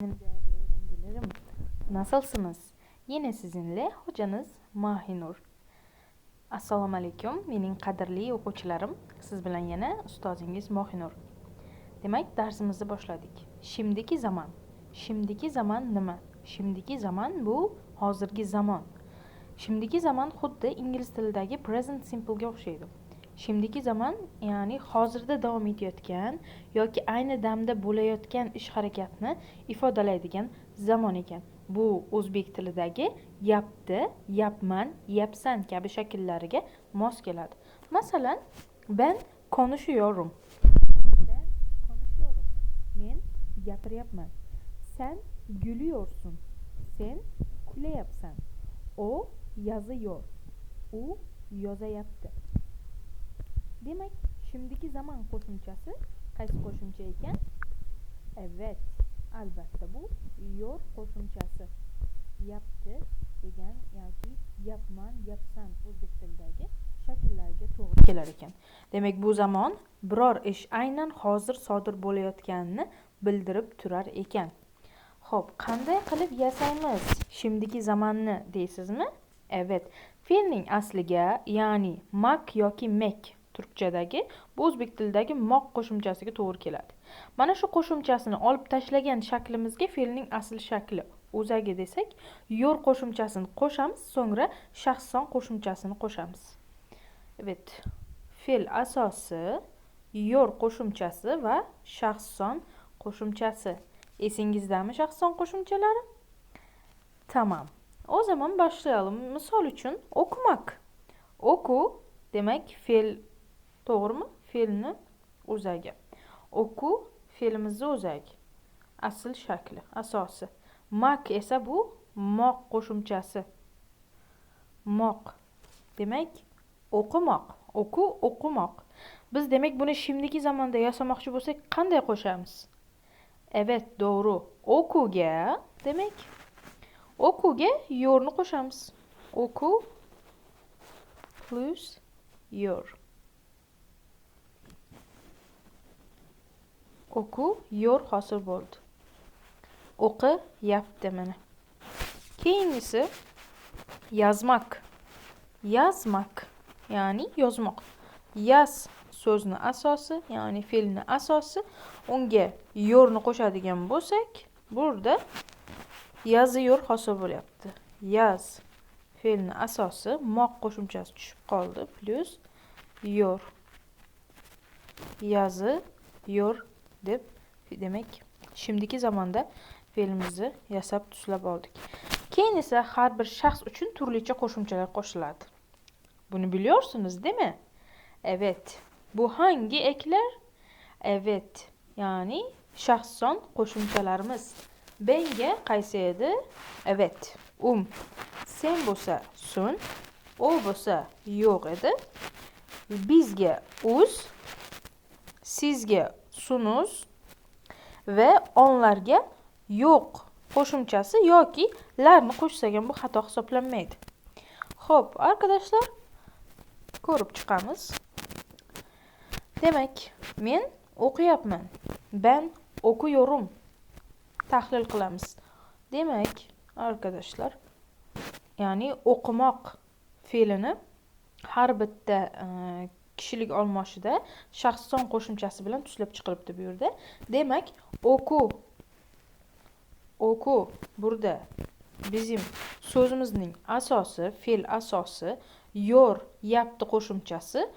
Değerli öğrencilerim, nasılsınız? Yine sizinle hocanız Mahinur. Assalomu alaykum, mening qadrli o'quvchilarim. Siz bilan yana ustozingiz Mahinur. Demak, darsimizni boshladik. Şimdiki zaman. Şimdiki zaman nima? Şimdiki zaman bu hozirgi zamon. Şimdiki zaman xuddi ingliz tilidagi present simple'ga o'xshaydi. Şimdiki zaman ya'ni hozirda davom etayotgan yoki ayni damda bo'layotgan ish harakatni ifodalaydigan zamon ekan. Bu o'zbek tilidagi yapti, yapman, yapsan kabi shakllariga mos keladi. Masalan, ben konuşuyorum. Ben konuşuyorum. Men gapiryapman. Sen gülüyorsun. Sen kulayapsan. O yazıyor. U yozayapti. Demak, şimdiki zaman qo'shimchasi qaysi qo'shimcha ekan? Evet, albatta bu yor qo'shimchasi. Yapti degan yoki yapman, yapsan o'zbek tilidagi shakllarga to'g'ri kelar ekan. Demak, bu zamon biror ish aynan hozir sodir bo'layotganini bildirib turar ekan. Xo'p, qanday qilib yasaymiz şimdiki zamanni deysizmi? Evet, fe'lning asliga, ya'ni mak yoki mek turkchadagi, bu o'zbek tilidagi moq qo'shimchasiga to'g'ri keladi. Mana shu qo'shimchasini olib tashlagan shaklimizga fe'lning asl shakli o'zagi desak, yor qo'shimchasini qo'shamiz, so'ngra shaxs son qo'shimchasini qo'shamiz. Evet, fe'l asosi, yor qo'shimchasi va shaxs son qo'shimchasi. Esingizdami shaxs son qo'shimchalari? Tamam. O zaman başlayalım. Misol uchun o'qimak. O'qu demak fe'l, to'g'rimi? Fe'lni o'zagi. O'qu fe'limizni o'zagi. Asl shakli, asosi. Mak esa bu moq qo'shimchasi. Moq. Demak, o'qimoq. O'qu, o'qimoq. Biz demak buni şimdiki zamonda yasamoqchi bo'lsak, qanday qo'shamiz? Evet, doğru. O'quga demak, o'quga yorni qo'shamiz. O'qu plus yor. O'qu yor hosil bo'ldi. O'qiyapti mana. Keyingisi yazmak. Yazmak ya'ni yozmoq. Yaz so'zni asosi, ya'ni fe'lni asosi, unga yorni qo'shadigan bo'lsak, burada yazı yor hosil bo'lyapti. Yaz fe'lni asosi, moq qo'shimchasi tushib qoldi, plus yor. Yazı yor deb demak, şimdiki zamonda fe'limizni yasab tuslab oldik. Keyin esa har bir shaxs uchun turlicha qo'shimchalar qo'shiladi. Buni biliyorsunuz, değil mi? Evet. Bu hangi ekler? Evet. Yani shaxs son qo'shimchalarimiz. Benga qaysi edi? Evet. Sen bo'lsa sun, o bo'lsa yo'q edi. Bizga uz, sizga sunuz ve onlarga yo'q qo'shimchasi yoki larni qo'shsak ham bu xato hisoblanmaydi. Xo'p, arkadaşlar, ko'rib chiqamiz. Demak, men o'qiyapman. Ben okuyorum. Tahlil qilamiz. Demak, arkadaşlar, ya'ni o'qimoq fe'lini har bitta kishilik olmoshida shaxs son qo'shimchasi bilan tushilib chiqilibdi bu yerda. Demak, o'qu burada bizim so'zimizning asosi, fe'l asosi, yor yapti qo'shimchasi,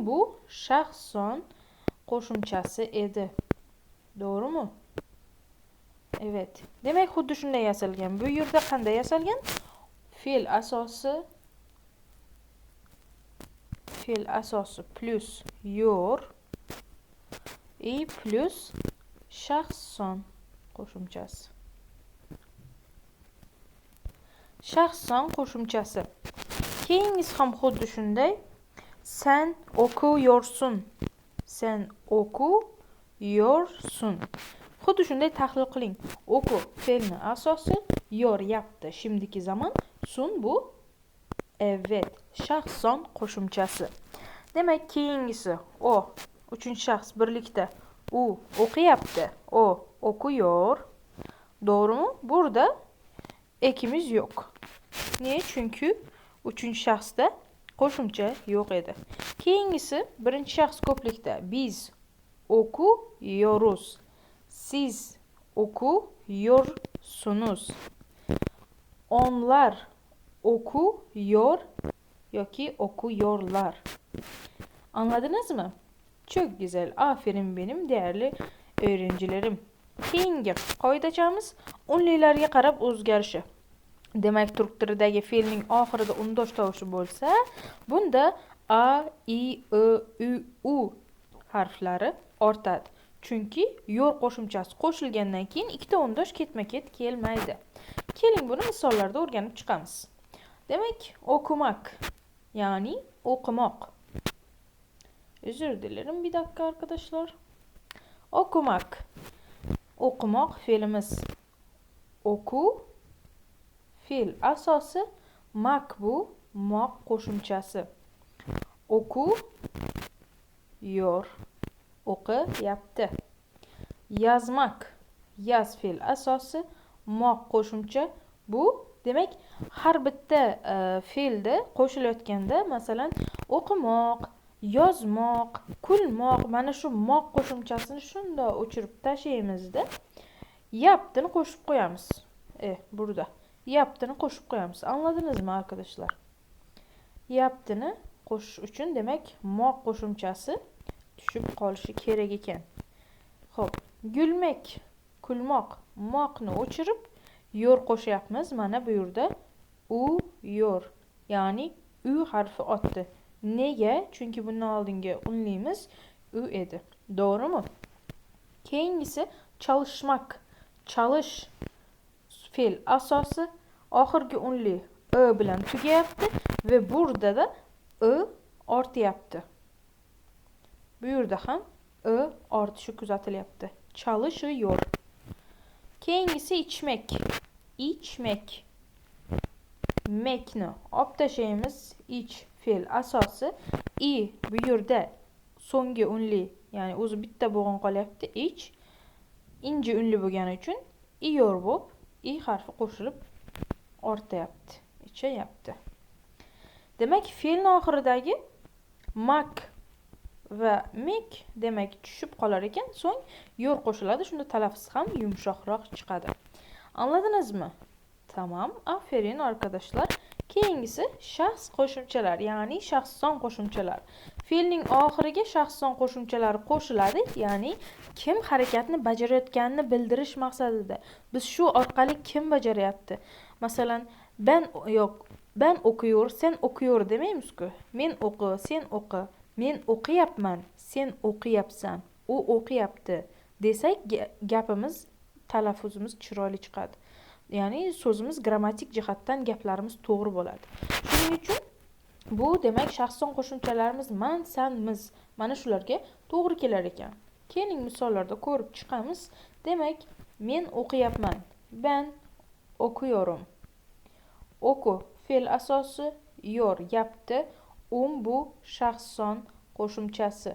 bu shaxs son qo'shimchasi edi. Doğrumu? Evet. Demek xuddi shunday yasalgan. Bu yerda qanday yasalgan? Fe'l asosi plus yor plus shaxs son qo'shimchasi. Shaxs son qo'shimchasi. Keyingisi ham xuddi shunday. Sen okuyorsun. Sen okuyorsun. Xuddi shunday tahlil qiling. O'qu fe'lni asosi, yor yapti şimdiki zaman, sun bu evet shaxs son qo'shimchasi. Demak, keyingisi o, uchinchi shaxs birlikda u o'qiyapti, o o'qiyor. Doğru mu? Burada ekimiz yok. Niye? Çünkü üçüncü şahsda qo'shimcha yo'q edi. Keyingisi birinchi shaxs ko'plikda biz o'qiyyoruz. Siz o'qiyyorsunuz. Onlar o'qiyyor yoki o'qiyorlar. Anladınız mı? Çok güzel. Aferin benim değerli öğrencilerim. Keyingi qoidachamiz unlilarga qarab o'zgarishi. Demak, turk tilidagi fe'lning oxirida undosh tovushi bo'lsa, bunda a, i, u harflari ortadi. Chunki yo'r qo'shimchasi qo'shilgandan keyin ikkita undosh ketma-ket kelmaydi. Keling, buni misollarda o'rganib chiqamiz. Demak, o'qimak, ya'ni o'qimoq. Özür dilerim bir dakika arkadaşlar. Okumak. Okumak fiilimiz. Oku fiil asosi, mak bu moq qo'shimchasi. Oku yor, o'qiyapti. Yazmak, yaz fiil asosi, moq qo'shimcha. Bu demak har bitta fe'lda qo'shilayotganda, masalan, o'qimoq, yozmoq, kulmoq, mana shu moq qo'shimchasini shunda o'chirib tashlaymizda, yaptini qo'shib qo'yamiz. Burada yaptini qo'shib qo'yamiz. Anladınızmı arkadaşlar? Yaptini qo'shish uchun demak moq qo'shimchasi tushib qolishi kerak ekan. Xo'p, gulmak, kulmoq, moqni o'chirib yor qo'shyapmiz. Mana bu yerda u yor, ya'ni u harfi o'tdi. Nega? Chunki bundan oldingi unlimiz u edi. Doğru mu? Keyingisi çalışmak. Çalış fe'l asosi, oxirgi unli ö bilan tugayapti ve burada da ö ortyapti. Bu yerda ham ö ortishi kuzatilyapti. Çalışıyor. Keyingisi içmek. İçmek. Mekni olib tashlaymiz. Ich fe'l asosi, i bu yerda so'nggi unli, ya'ni o'zi bitta bo'g'in qolyapti. Ich inji unli bo'lgani uchun i yor bo'lib, i harfi qo'shilib ortayapti, ichayapti. Demak, fe'lning oxiridagi mak va mek demak tushib qolar ekan, so'ng yor qo'shiladi. Shunda talaffuz ham yumshoqroq chiqadi. Anladınızmı? Tamam, aferin arkadaşlar. Keyingisi shaxs qo'shimchalar, ya'ni shaxsson qo'shimchalar. Fe'lning oxiriga shaxsson qo'shimchalar qo'shiladi, ya'ni kim harakatni bajarayotganini bildirish maqsadida. Biz shu orqali kim bajaryapti? Masalan, ben o'qiyor, sen o'qiyor demaymiz-ku. Men o'qi, sen o'qi. Men o'qiyapman, sen o'qiyapsan. U o'qiyapti desak, gapimiz, talaffuzimiz chiroyli chiqadi. Ya'ni so'zimiz grammatik jihatdan gaplarimiz to'g'ri bo'ladi. Shuning uchun bu demak shaxsson qo'shimchalarimiz man, san, miz mana shularga to'g'ri kelar ekan. Keling misollarda ko'rib chiqamiz. Demak, men o'qiyapman. Ben o'qiyorum. O'qu fe'l asosi, yor yapti. Bu shaxsson qo'shimchasi.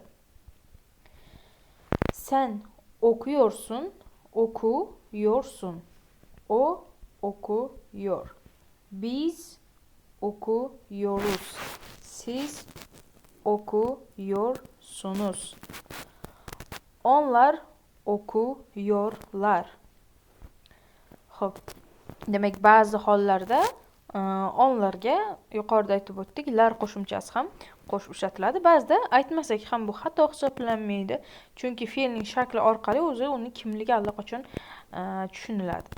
Sen okuyorsun, okuyorsun. O okuyor. Biz okuyoruz. Siz okuyorsunuz. Onlar okuyorlar. Xo'p. Demak, ba'zi hollarda onlarga yuqorida aytib o'tdik, lar qo'shimchasi ham qo'shib ishlatiladi. Ba'zida aytmasak ham bu xato hisoblanmaydi. Chunki fe'lning shakli orqali o'zi uning kimligi allaqachon tushuniladi.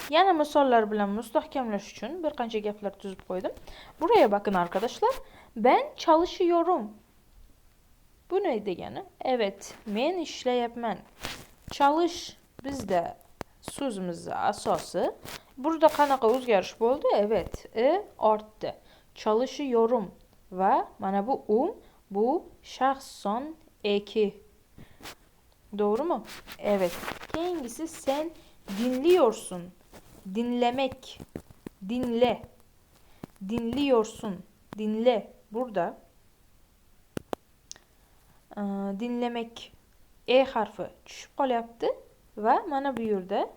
Yana misollar bilan mustahkamlash uchun bir qancha gaplar tuzib qo'ydim. Buraya bakın arkadaşlar. Ben çalışıyorum. Bu ne degani? Evet, men ishlayapman. Çalış bizda so'zimizning asosi. Burada qanaqa o'zgarish bo'ldi? Evet, ortdi. Çalışıyorum va mana bu bu shaxsson eki. Doğru mu? Evet. Keyingisi sen dinliyorsun. Dinlemek. Dinle. Dinliyorsun. Dinle. Burada dinlemek harfi tushib qolyapti va mana bu yerda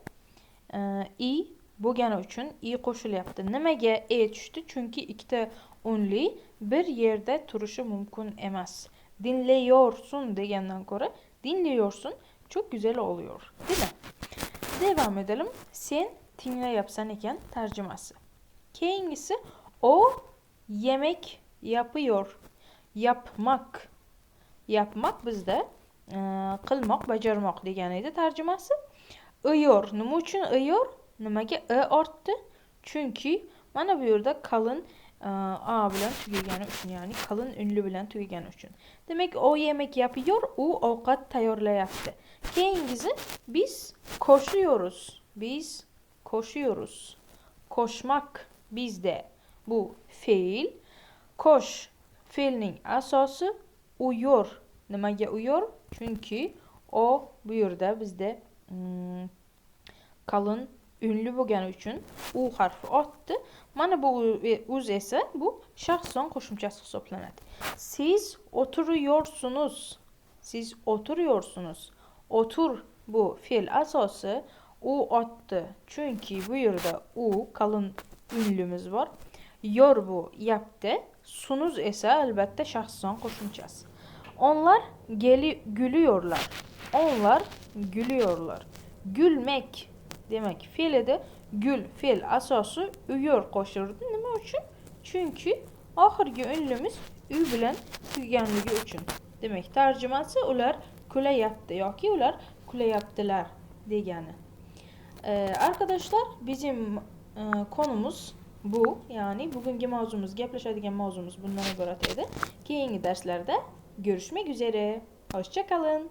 i bo'lgani uchun i qo'shilyapti. Nimaga e tushdi? Chunki ikkita unli bir yerda turishi mumkin emas. Dinliyorsun degandan ko'ra dinliyorsun çok güzel oluyor, değil mi? Devam edelim. Sen tinglayapsan ekan tarjimasi. Keyingisi o yemek yapıyor. Yapmak. Yapmak bizde qilmoq, bajarmoq degani edi tarjimasi. Iyor. Nima uchun iyor? Nimaga e ortdi? Chunki mana bu yerda qalin a bilan tugagani uchun, ya'ni qalin unli bilan tugagani uchun. Demak, o yemek yapıyor, u ovqat tayyorlayapti. Keyingisi biz koşuyoruz. Biz koşuyoruz. Koşmak bizde bu fiil. Koş fiilning asosi uyor. Nimaga uyor? Chunki o bu yerda bizda qalin unli bo'lgani uchun u harfi otdi. Mana bu uz esa bu shaxs son qo'shimchasi hisoblanadi. Siz oturuyorsunuz. Siz oturuyorsunuz. Otur bu fe'l asosi, u otdi. Chunki bu yerda u qalin unlimiz bor. Yor bu yapti. Sunuz esa albatta shaxs son qo'shimchasi. Onlar gülüyorlar. Onlar gülüyorlar. Gülmek demek fe'l edi. Gül fe'l asosi uyor qo'shildi. Nima uchun? Chunki oxirgi unlimiz u bilan tugaganligi uchun. Demak, tarjimasi ular kulayapti yoki ular kulayaptilar degani. Arkadaşlar, bizim konumuz bu. Yani bugungi mavzumuz, gaplashadigan mavzumuz bundan iborat edi. Keyingi darslarda görüşmek üzere. Hoşça kalın.